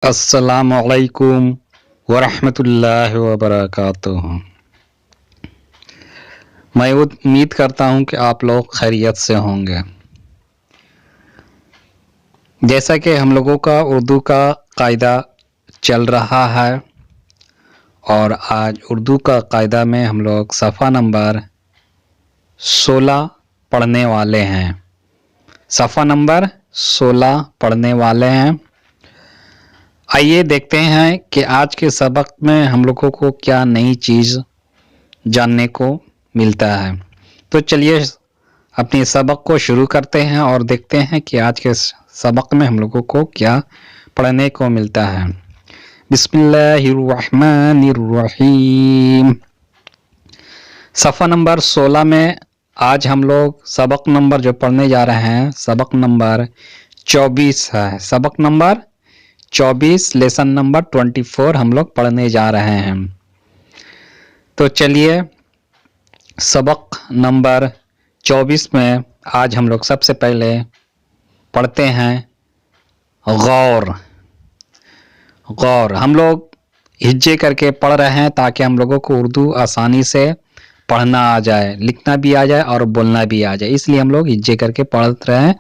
السلام علیکم ورحمۃ اللہ وبرکاتہ۔ میں امید کرتا ہوں کہ آپ لوگ خیریت سے ہوں گے۔ جیسا کہ ہم لوگوں کا اردو کا قاعدہ چل رہا ہے اور آج اردو کا قاعدہ میں ہم لوگ صفحہ نمبر 16 پڑھنے والے ہیں۔ صفحہ نمبر 16 پڑھنے والے ہیں۔ آئیے دیکھتے ہیں کہ آج کے سبق میں ہم لوگوں کو کیا نئی چیز جاننے کو ملتا ہے۔ تو چلیے اپنے سبق کو شروع کرتے ہیں اور دیکھتے ہیں کہ آج کے سبق میں ہم لوگوں کو کیا پڑھنے کو ملتا ہے۔ بسم اللہ الرحمن الرحیم۔ صفحہ نمبر 16 میں آج ہم لوگ سبق نمبر جو پڑھنے جا رہے ہیں سبق نمبر 24 ہے۔ سبق نمبر 24 لیسن نمبر 24 ہم لوگ پڑھنے جا رہے ہیں۔ تو چلیے سبق نمبر 24 میں آج ہم لوگ سب سے پہلے پڑھتے ہیں غور۔ غور ہم لوگ ہجے کر کے پڑھ رہے ہیں تاکہ ہم لوگوں کو اردو آسانی سے پڑھنا آ جائے، لکھنا بھی آ جائے اور بولنا بھی آ جائے، اس لیے ہم لوگ ہجے کر کے پڑھ رہے ہیں۔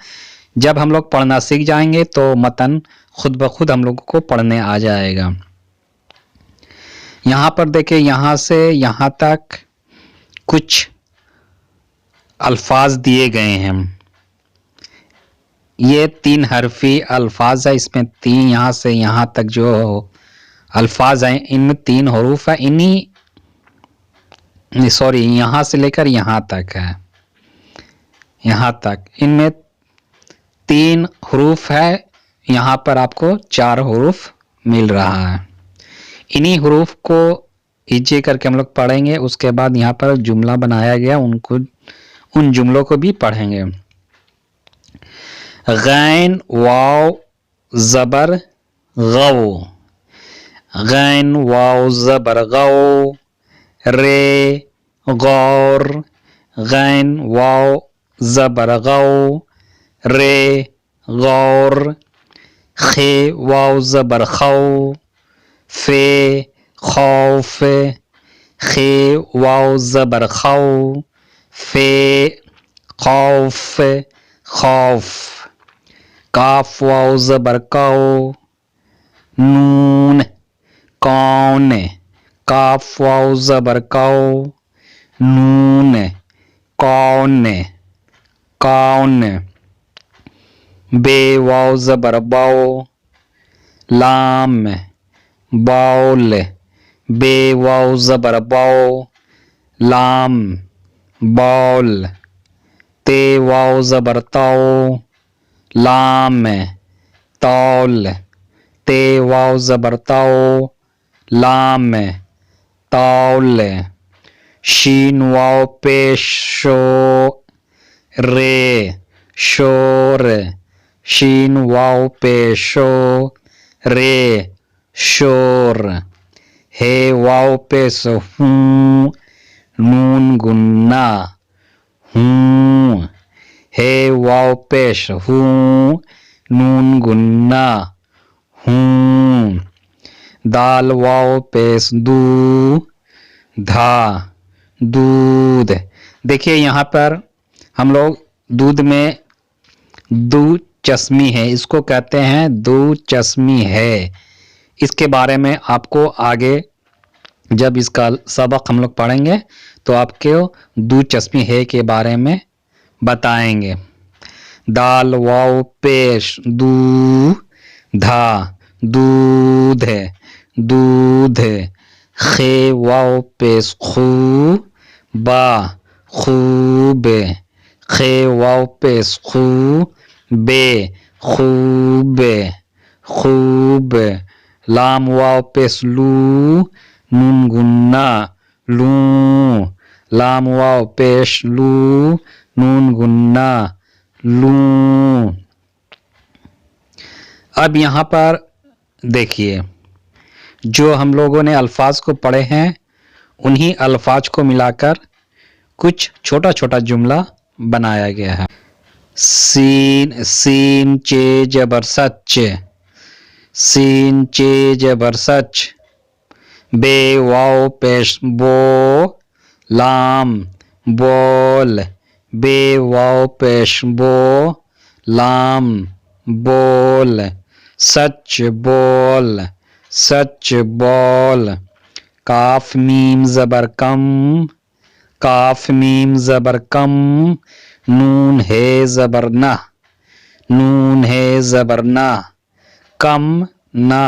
جب ہم لوگ پڑھنا سیکھ جائیں گے تو متن خود بخود ہم لوگوں کو پڑھنے آ جائے گا۔ یہاں پر دیکھیں، یہاں سے یہاں تک کچھ الفاظ دیے گئے ہیں۔ یہ 3 حرفی الفاظ ہے، اس میں 3 یہاں سے یہاں تک جو الفاظ ہیں ان میں 3 حروف ہیں، یہاں سے لے کر یہاں تک ہے، یہاں تک ان میں 3 حروف ہے، یہاں پر آپ کو 4 حروف مل رہا ہے۔ انہی حروف کو ہجے کر کے ہم لوگ پڑھیں گے، اس کے بعد یہاں پر جملہ بنایا گیا ان جملوں کو بھی پڑھیں گے۔ غین واو زبر غو، غین واو زبر غو، رے غور، غین واو زبر غو، رے غور، خے واو زبر خو، فے خوف، خے واو زبر خو، فے خوف، خوف، کاف واو زبر کو، نون کون، کاف واو زبر کو، نون کون، کون، بے واو زبر بو، لام باول، بے واو زبر بو، لام بول، تے واو زبر تو، لام تول، تے واو زبر تو، لام تول، شین واو پیش شو، رے شور، شین واو پیش شو، رے شور، ہے واو پیش ہوں، نون گنا ہوں، ہے واو پیش ہوں، نون گنا ہوں، دال واو پیش دو، دھا دودھ۔ دیکھیے یہاں پر ہم لوگ دودھ میں دو چشمی ہے، اس کو کہتے ہیں دو چشمی ہے۔ اس کے بارے میں آپ کو آگے جب اس کا سبق ہم لوگ پڑھیں گے تو آپ کو دو چشمی ہے کے بارے میں بتائیں گے۔ دال واو پیش دو، دھا دودھ، دودھ، خے واو پیش خو، با خوب، خے واو پیش خو، بے خوب، خوب، لام واو پیش لو، نون گنا لوں، لام واو پیش لو، نون گنا لوں۔ اب یہاں پر دیکھیے جو ہم لوگوں نے الفاظ کو پڑھے ہیں انہی الفاظ کو ملا کر کچھ چھوٹا چھوٹا جملہ بنایا گیا ہے۔ سین چے جبر سچ، سین چے زبر سچ بے واو پیش بو لام بول بے واو پیش بو لام بول سچ بول سچ بول کاف میم زبر کم کاف میم زبر کم نون ہے زبر نہ نون ہے زبر نہ کم نہ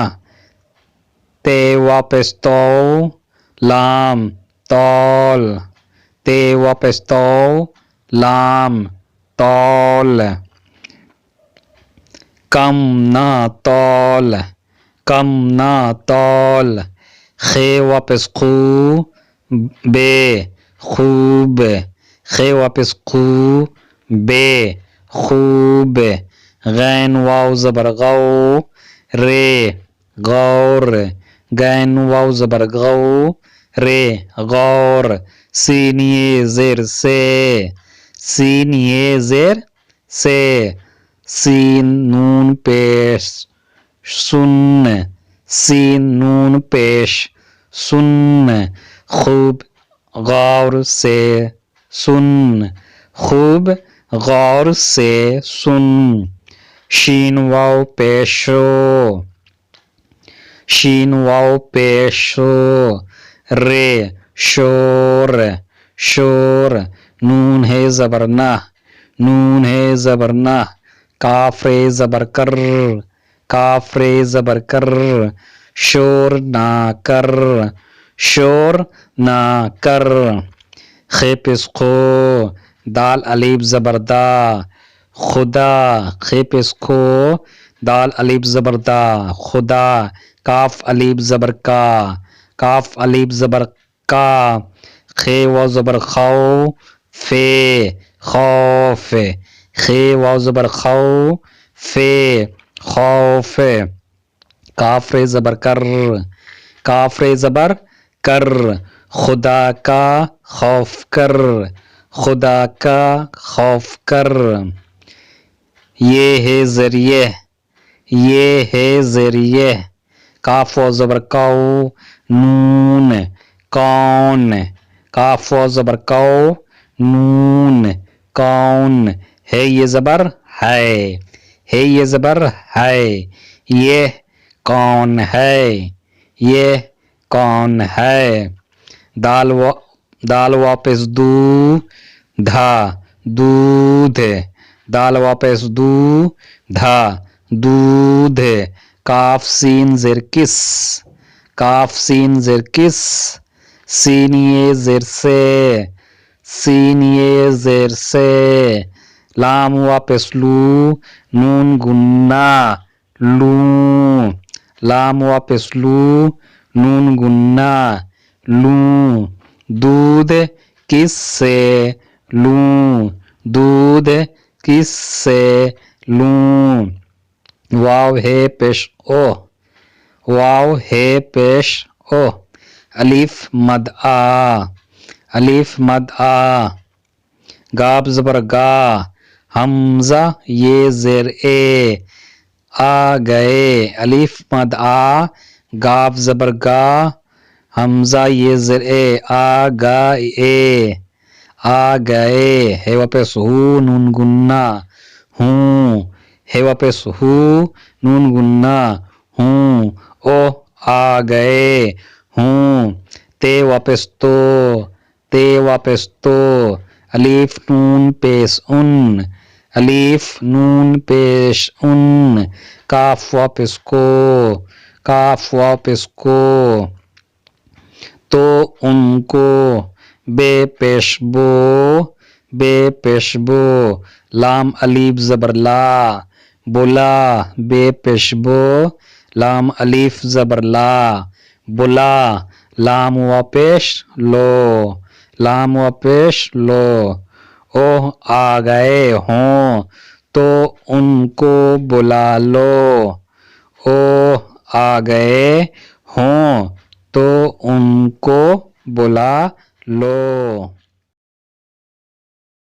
تے واپس تو لام تول تے واپس تو لام تول کم نہ تول کم نہ تول خے واپس خو بے خوب خے واپس خو بے خوب غین واو زبر غو رے غور غین واو زبر غو رے غور سین یہ زیر سے سین یہ زیر سے سین نون پیش سن سین نون پیش سن خوب غور سے سن خوب غور سے سن شین واو پیشو شین واو پیشو رے شور شور نون ہے زبر نہ نون ہے زبر نہ کاف رے زبر کر کاف رے زبر کر شور نہ کر شور نہ کر خے پس خو دال الف زبر دا خدا خے پس خو دال الف زبر دا خدا کاف الف زبر کا کاف الف زبر کا خے واو زبر خو فے خوف خے واو زبر خو فے خوف کاف رے زبر کر کاف رے زبر کر خدا کا خوف کر خدا کا خوف کر یہ ہے ذریعہ یہ ہے ذریعہ کاف و زبر کو نون کون کاف و زبر کو نون کون ہے یہ زبر ہے یہ زبر ہے یہ کون ہے یہ کون ہے دال واپس دو دھا دودھ دال واپس دو دھا دودھ کاف سین زیر کس کاف سین زیر کس سین یہ زیر سے سین یہ زیر سے لام واپس لو نون گنا لو لام واپس لو نون گنا لوں دودھ کس سے لوں دودھ کس سے لوں واو ہے پیش او واو ہے پیش او الف مد آ الف مد آ گاب زبر گا حمزہ یہ زیر اے آ گئے الف مد آ گاف زبر گا حمزہ یہ زیر اے آ گا اے آ گئے ہے واپس ہو نون گنا ہوں ہے واپس ہو نون گنا ہوں او آ گئے ہوں تے واپس تو تے واپس تو الف نون پیش ان الف نون پیش ان کاف واپس کو کاف واپس کو تو ان کو بے پیش بو بے پیش بو لام الف زبر لا بلا بے پیش بو لام الف زبر لا بلا لام و پیش لو لام و پیش لو او آ گئے ہوں تو ان کو بلا لو او آ گئے ہوں تو ان کو بلا لو